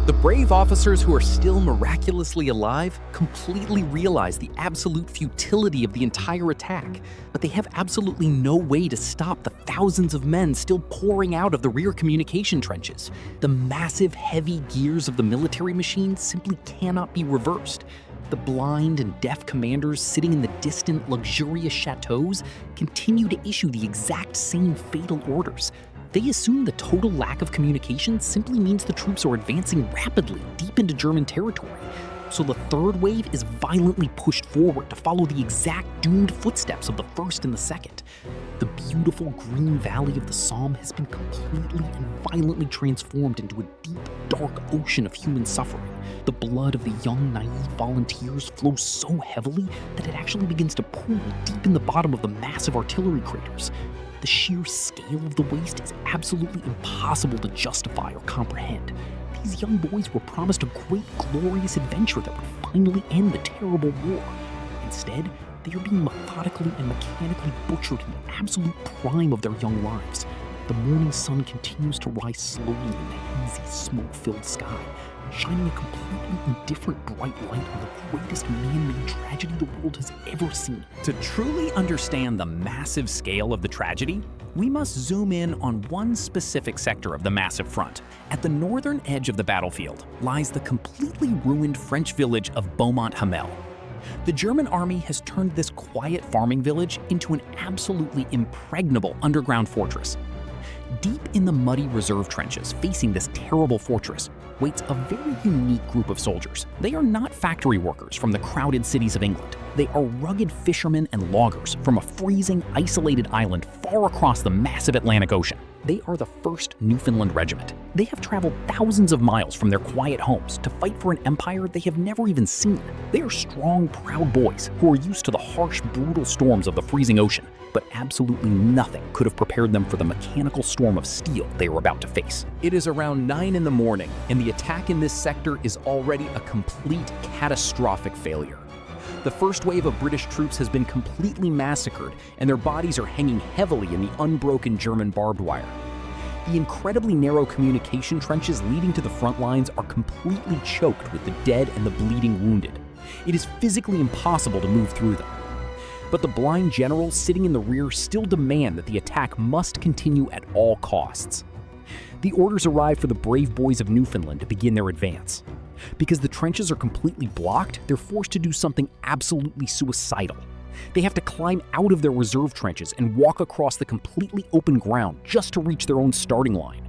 The brave officers who are still miraculously alive completely realize the absolute futility of the entire attack, but they have absolutely no way to stop the thousands of men still pouring out of the rear communication trenches. The massive, heavy gears of the military machine simply cannot be reversed. The blind and deaf commanders sitting in the distant, luxurious chateaus continue to issue the exact same fatal orders. They assume the total lack of communication simply means the troops are advancing rapidly deep into German territory. So the third wave is violently pushed forward to follow the exact doomed footsteps of the first and the second. The beautiful green valley of the Somme has been completely and violently transformed into a deep, dark ocean of human suffering. The blood of the young, naive volunteers flows so heavily that it actually begins to pool deep in the bottom of the massive artillery craters. The sheer scale of the waste is absolutely impossible to justify or comprehend. These young boys were promised a great, glorious adventure that would finally end the terrible war. Instead, they are being methodically and mechanically butchered in the absolute prime of their young lives. The morning sun continues to rise slowly in the hazy, smoke-filled sky, shining a completely indifferent bright light on the greatest man-made tragedy the world has ever seen. To truly understand the massive scale of the tragedy, we must zoom in on one specific sector of the massive front. At the northern edge of the battlefield lies the completely ruined French village of Beaumont-Hamel. The German army has turned this quiet farming village into an absolutely impregnable underground fortress. Deep in the muddy reserve trenches facing this terrible fortress waits a very unique group of soldiers. They are not factory workers from the crowded cities of England. They are rugged fishermen and loggers from a freezing, isolated island far across the massive Atlantic Ocean. They are the 1st Newfoundland Regiment. They have traveled thousands of miles from their quiet homes to fight for an empire they have never even seen. They are strong, proud boys who are used to the harsh, brutal storms of the freezing ocean, but absolutely nothing could have prepared them for the mechanical storm of steel they were about to face. It is around 9 in the morning, and the attack in this sector is already a complete, catastrophic failure. The first wave of British troops has been completely massacred, and their bodies are hanging heavily in the unbroken German barbed wire. The incredibly narrow communication trenches leading to the front lines are completely choked with the dead and the bleeding wounded. It is physically impossible to move through them. But the blind generals sitting in the rear still demand that the attack must continue at all costs. The orders arrive for the brave boys of Newfoundland to begin their advance. Because the trenches are completely blocked, they're forced to do something absolutely suicidal. They have to climb out of their reserve trenches and walk across the completely open ground just to reach their own starting line.